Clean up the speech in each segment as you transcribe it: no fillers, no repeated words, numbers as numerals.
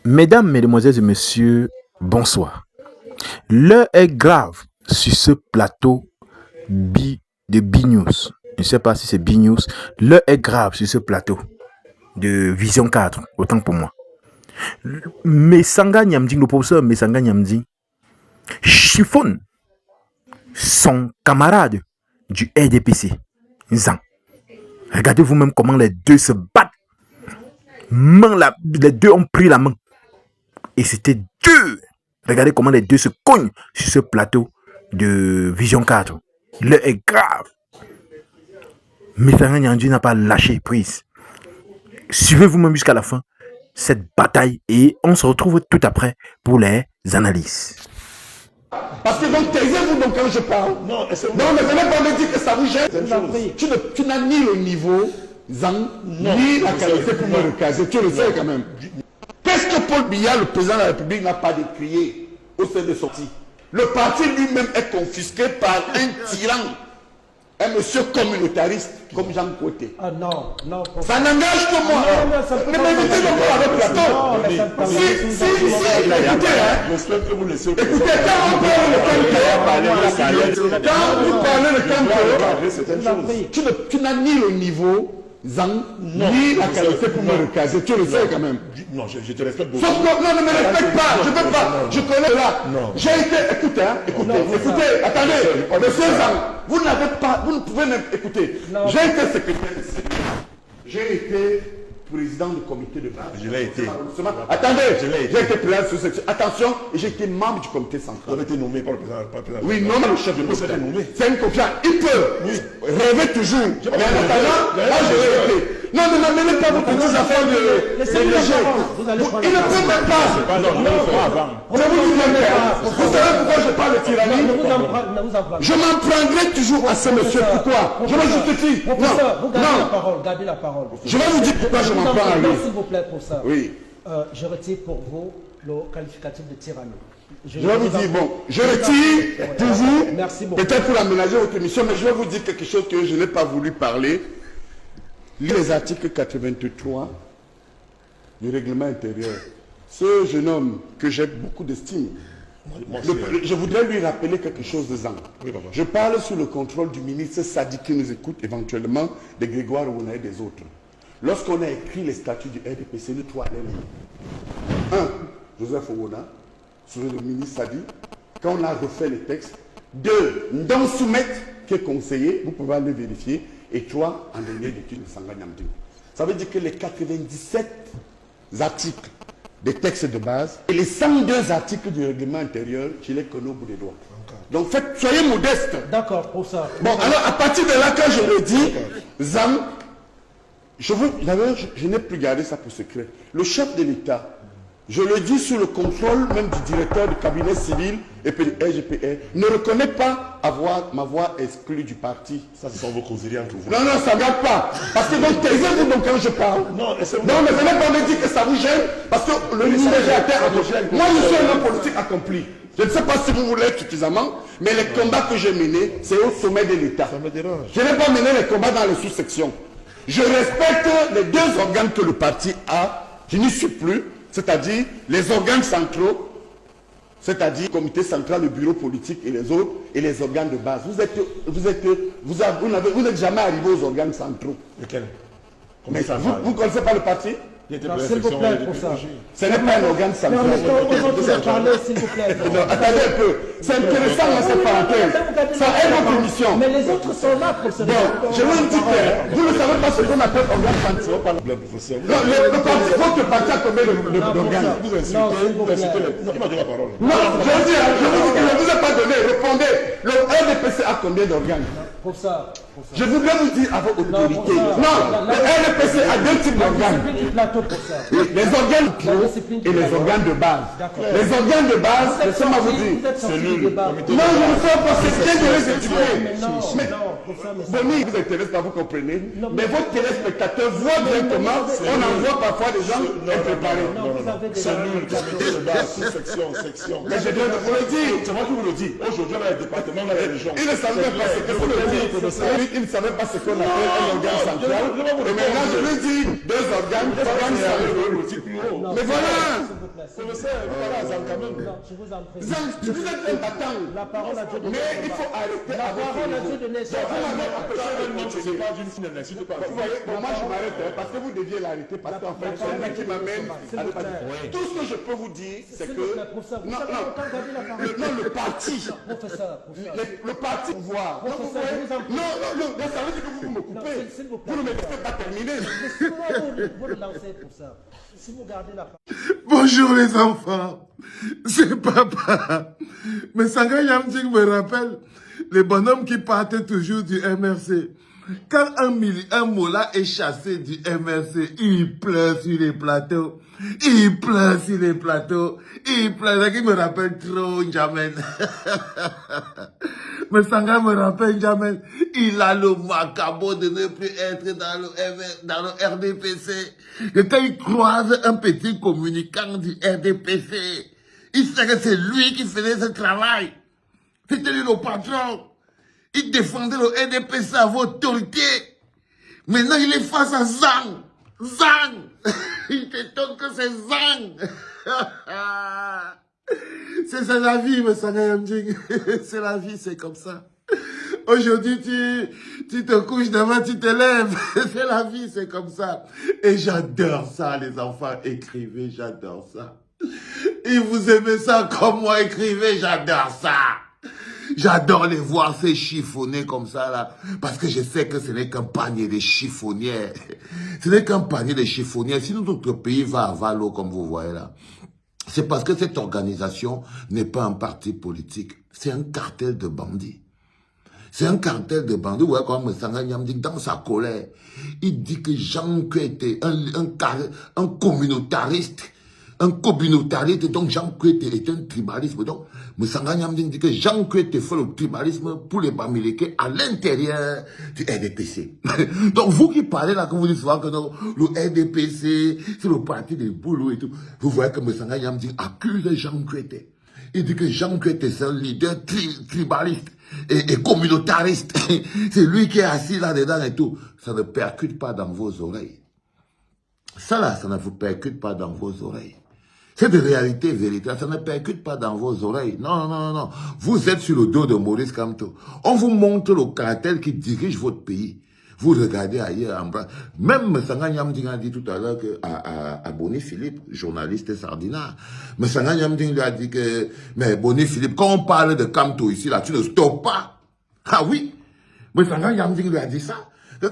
Mesdames, Mesdemoiselles et Messieurs, bonsoir. L'heure est grave sur ce plateau de B-News. Je ne sais pas si c'est B-News. L'heure est grave sur ce plateau de Vision 4, autant pour moi. Mesanga Nyamdi, le professeur Mesanga Nyamdi, chiffonne son camarade du RDPC, Zan. Regardez vous-même comment les deux se battent. Les deux ont pris la main. Et c'était dur. Regardez comment les deux se cognent sur ce plateau de Vision 4. L'heure est grave. Mesanga Nyamdi n'a pas lâché prise. Suivez vous-même jusqu'à la fin cette bataille et on se retrouve tout après pour les analyses. Parce que donc taisez-vous donc quand je parle. Non, mais venez pas me dire que ça vous gêne. Tu n'as ni le niveau, ni la qualité pour me recaser. Tu le sais quand même. Qu'est-ce que Paul Biya, le président de la République, n'a pas décrié au sein de sortie? Le parti lui-même est confisqué par un tyran, un monsieur communautariste comme Jean Côté. Ah non, non. Ça n'engage que moi. Mais m'invitez donc pas avec Platon. Si, écoutez, j'espère que vous laissez. Écoutez, quand vous parlez de Campero, tu n'as ni le niveau, ni la qualité pour me recaser. Tu le sais quand même. Non, je te respecte beaucoup. Sauf que, non, ne me respecte pas. Je ne peux pas. Je connais là. J'ai été. Écoutez, attendez. Monsieur Zang, vous n'avez pas. Vous ne pouvez même écouter. J'ai été secrétaire. J'ai été président du comité de base. Je l'ai été. Attendez, j'ai été président de sous-section. Attention, j'ai été membre du comité central. Vous avez été nommé par le président. Oui, non, mais le chef de poste. C'est une confiance. Il peut rêver toujours. Mais en attendant, là, je l'ai été. Non, ne m'amenez pas vos petites affaires de léger. Il ne peut même pas. Je vous dis même pas. Vous savez pourquoi je parle de tyrannie? Je m'en prendrai toujours à ce monsieur. Pourquoi? Je me justifie. Non, gardez la parole. Je vais vous dire pourquoi je m'en prends à lui. S'il vous plaît pour ça. Oui. Je retire pour vous le qualificatif de tyrannie. Je vais vous dire, bon, je retire toujours, merci beaucoup. peut-être pour aménager votre émission, mais je vais vous dire quelque chose que je n'ai pas voulu parler. Les articles 83 du règlement intérieur. Ce jeune homme que j'ai beaucoup d'estime, je voudrais lui rappeler quelque chose de Zang. Oui, je parle sous le contrôle du ministre Sadi qui nous écoute éventuellement, de Grégoire Ouona et des autres. Lorsqu'on a écrit les statuts du RDPC, les trois éléments. 1. Joseph Ouona, sur le ministre Sadi, quand on a refait les textes. 2. Ndon Soumet, qui est conseiller, vous pouvez aller vérifier. Et 3, en dernier d'étude de Sanga Nyamdi. Ça veut dire que les 97 articles des textes de base et les 102 articles du règlement intérieur, je les connais au bout des doigts. Donc soyez modestes. D'accord, pour ça. Bon, alors à partir de là, quand je le dis, Zam, d'ailleurs, je n'ai plus gardé ça pour secret. Le chef de l'État, je le dis sous le contrôle même du directeur du cabinet civil et puis du RGPR, ne reconnaît pas avoir ma voix exclue du parti. Ça, ce sont vos causeries entre vous. Non, ça ne regarde pas. Parce que donc, taisez-vous donc quand je parle. Non, mais venez pas me dire que ça vous gêne. Parce que le ministère est à terre. Moi, je suis un homme politique accompli. Je ne sais pas si vous voulez être suffisamment, mais les combats que j'ai menés, c'est au sommet de l'État. Ça me dérange. Je n'ai pas mené les combats dans les sous-sections. Je respecte les deux organes que le parti a. Je n'y suis plus. C'est-à-dire les organes centraux, c'est-à-dire le comité central, le bureau politique et les autres, et les organes de base. Vous n'êtes jamais arrivé aux organes centraux. Lesquels? Mais vous ne connaissez pas le parti? S'il vous plaît, pour ça. Ce n'est pas un organe central. S'il vous plaît. Attendez un peu. C'est intéressant dans cette parenthèse. Ça aide notre émission. Mais les autres sont là pour se Bon, je vous dis que vous ne savez pas ce qu'on appelle organe central. Le parti, votre parti a combien d'organes? Vous insultez il m'a donné la parole. Non, je vous dis que je ne vous ai pas donné. Répondez. Le RDPC a combien d'organes? Pour ça. Je voudrais vous dire avec autorité. Non, le RDPC a deux types d'organes. Les organes et les organes de base. Les organes de base, laissez-moi vous dire. Non, je ne sais pas, c'est bien de les étudier. Mais Boni, vous intéresse pas, vous comprenez. Mais votre téléspectateur voit bien comment on envoie parfois des gens impréparés. C'est nul, comité de base, section. Mais je viens de vous le dire. C'est moi qui vous le dis. Aujourd'hui, on a les départements, on a les régions. Il ne savait pas ce que vous le dites. Il ne savait pas ce qu'on appelle un organe central. Et maintenant, je lui dis deux organes centraux. plus haut. Non, Mais voilà. s'il vous plaît, s'il vous Professeur, voilà, ça quand même. plaît. Non, je vous en prie. Zan, je vous ai un battant. La parole à Dieu de Mais il faut arrêter La avec parole à Dieu de vous m'avez empêché de continuer. pas d'une fille, n'insulte pas. Vous voyez, bon, moi je m'arrête parce que vous deviez l'arrêter parce qu'en fait, c'est lui qui m'amène à ne pas dire. Tout ce que je peux vous dire, c'est S'il que. vous plaît, professeur, vous Non, savez non. autant garder la parole. Non, le parti. Professeur. Le parti pouvoir. Donc, vous Professeur, voyez, je vous en prie. non, ça veut dire que vous me coupez. s'il vous plaît. Vous ne me laissez pas terminer. Laissez-moi vous le lancer, professeur. Si vous gardez la parole. Bonjour les enfants, c'est papa. Mais Sanga Yamding me rappelle les bonhommes qui partaient toujours du MRC. Quand un mola est chassé du MRC, il pleure sur les plateaux. Il pleure sur les plateaux. Il pleure. Qui me rappelle trop N'Djamène. Mais Sanga me rappelle N'Djamène. Il a le macabo de ne plus être dans le RDPC. Et quand il croise un petit communicant du RDPC, il sait que c'est lui qui faisait ce travail. C'était lui le patron. Il défendait le RDPC à votre autorité. Maintenant, il est face à Zang. Zang. Il t'étonne que c'est Zang. C'est la vie, mais ça c'est la vie, c'est comme ça. Aujourd'hui, tu te couches demain, tu te lèves. C'est la vie, c'est comme ça. Et j'adore ça, les enfants. Écrivez, j'adore ça. Et vous aimez ça comme moi, écrivez, j'adore ça. J'adore les voir se chiffonner comme ça, là. Parce que je sais que ce n'est qu'un panier de chiffonnières. Ce n'est qu'un panier de chiffonnières. Si notre pays va à l'eau, comme vous voyez là, c'est parce que cette organisation n'est pas un parti politique. C'est un cartel de bandits. C'est un cartel de bandits. Vous voyez comme Sanga Nyamdi, dans sa colère, il dit que Jean était un communautariste. Un communautariste, donc Jean Kwete est un tribalisme. Donc, Moussanga Nyamding dit que Jean Kwete fait le tribalisme pour les Bamileke à l'intérieur du RDPC. Donc, vous qui parlez là, quand vous dites souvent que non, le RDPC, c'est le parti des boulots et tout, vous voyez que Moussanga Nyamding accuse Jean Kwete. Il dit que Jean Kwete, c'est un leader tribaliste et communautariste. C'est lui qui est assis là-dedans et tout. Ça ne percute pas dans vos oreilles. Ça là, ça ne vous percute pas dans vos oreilles. C'est de réalité véritable, ça ne percute pas dans vos oreilles. Non, non, non, non. Vous êtes sur le dos de Maurice Kamto. On vous montre le cartel qui dirige votre pays. Vous regardez ailleurs en bas. Même Sanga Nyamding a dit tout à l'heure à Bonny Philippe, journaliste sardinard. Mais Sanga Nyamding lui a dit que, mais Bonny Philippe, quand on parle de Kamto ici, là, tu ne stoppes pas. Ah oui. Mais Sanga Nyamding lui a dit ça.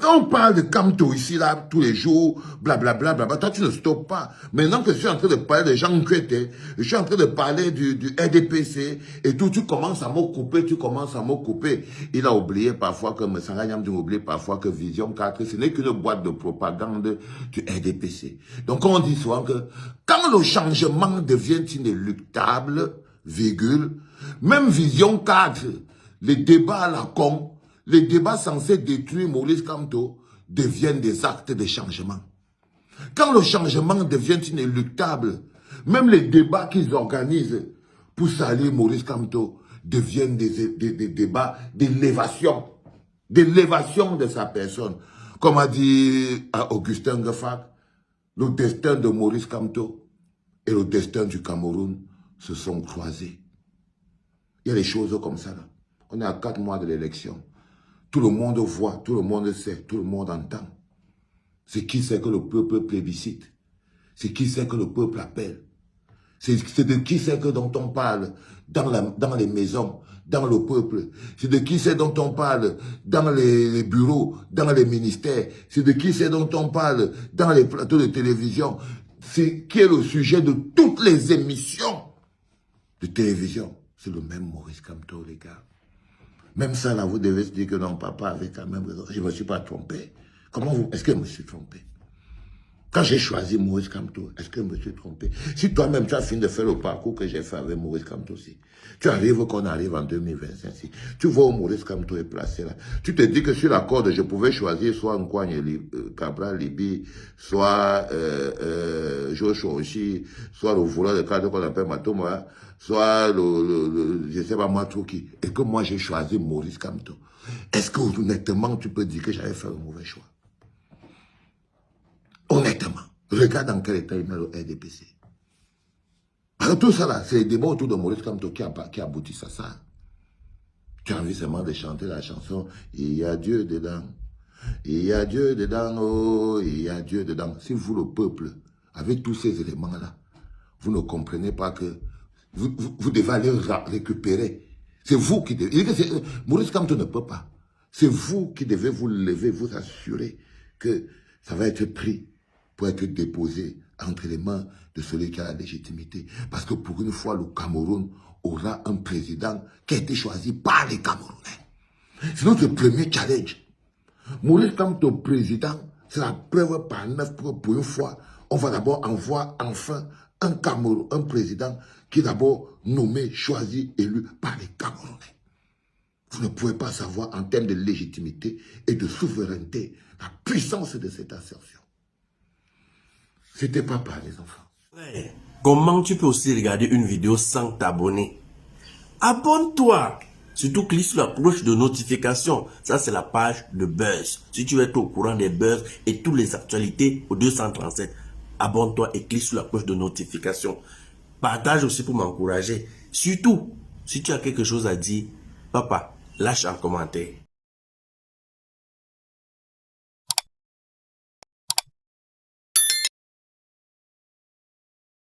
Quand on parle de Kamto ici, là, tous les jours, blablabla, toi tu ne stoppes pas. Maintenant que je suis en train de parler de Jean Kwete, je suis en train de parler du RDPC, et tout, tu commences à me couper, Il a oublié parfois que, Messanga Nyamding oublie parfois que Vision 4, ce n'est qu'une boîte de propagande du RDPC. Donc on dit souvent que, quand le changement devient inéluctable, même Vision 4, les débats à la con, les débats censés détruire Maurice Kamto deviennent des actes de changement. Quand le changement devient inéluctable, même les débats qu'ils organisent pour salir Maurice Kamto deviennent des débats d'élévation de sa personne. Comme a dit Augustin Ngefak, le destin de Maurice Kamto et le destin du Cameroun se sont croisés. Il y a des choses comme ça là. On est à 4 mois de l'élection. Tout le monde voit, tout le monde sait, tout le monde entend. C'est qui c'est que le peuple plébiscite. C'est qui c'est que le peuple appelle. C'est de qui c'est que dont on parle dans les maisons, dans le peuple. C'est de qui c'est dont on parle dans les bureaux, dans les ministères. C'est de qui c'est dont on parle dans les plateaux de télévision. C'est qui est le sujet de toutes les émissions de télévision. C'est le même Maurice Kamto, les gars. Même ça, là, vous devez se dire que non, papa avait quand même raison. Je ne me suis pas trompé. Est-ce que je me suis trompé? Quand j'ai choisi Maurice Kamto, est-ce que je me suis trompé? Si toi-même, tu as fini de faire le parcours que j'ai fait avec Maurice Kamto aussi, tu arrives qu'on arrive en 2025, si tu vois où Maurice Kamto est placé là, tu te dis que sur la corde, je pouvais choisir soit Nkwagne Cabral Libi, soit Joshua Oshi, soit le voleur de cadre qu'on appelle Matoma, soit je sais pas moi trop qui, et que moi j'ai choisi Maurice Kamto. Est-ce que honnêtement tu peux dire que j'avais fait un mauvais choix? Honnêtement. Regarde dans quel état il met le RDPC. Alors tout ça là, c'est les débats autour de Maurice Kamto qui aboutissent à ça. Tu as envie seulement de chanter la chanson « Il y a Dieu dedans, il y a Dieu dedans, oh, il y a Dieu dedans ». Si vous, le peuple, avec tous ces éléments-là, vous ne comprenez pas que vous devez aller récupérer. C'est vous qui devez... Maurice Kamto ne peut pas. C'est vous qui devez vous lever, vous assurer que ça va être pris pour être déposé entre les mains de celui qui a la légitimité. Parce que pour une fois, le Cameroun aura un président qui a été choisi par les Camerounais. C'est notre premier challenge. Maurice Kamto président, c'est la preuve par 9 pour une fois. On va d'abord envoyer enfin un Cameroun, un président qui est d'abord nommé, choisi, élu par les Camerounais. Vous ne pouvez pas savoir en termes de légitimité et de souveraineté la puissance de cette assertion. C'était pas par les enfants. Ouais. Comment tu peux aussi regarder une vidéo sans t'abonner? Abonne-toi! Surtout clique sur la cloche de notification. Ça, c'est la page de Buzz. Si tu veux être au courant des buzz et toutes les actualités au 237, abonne-toi et clique sur la cloche de notification. Partage aussi pour m'encourager. Surtout, si tu as quelque chose à dire, papa, lâche un commentaire.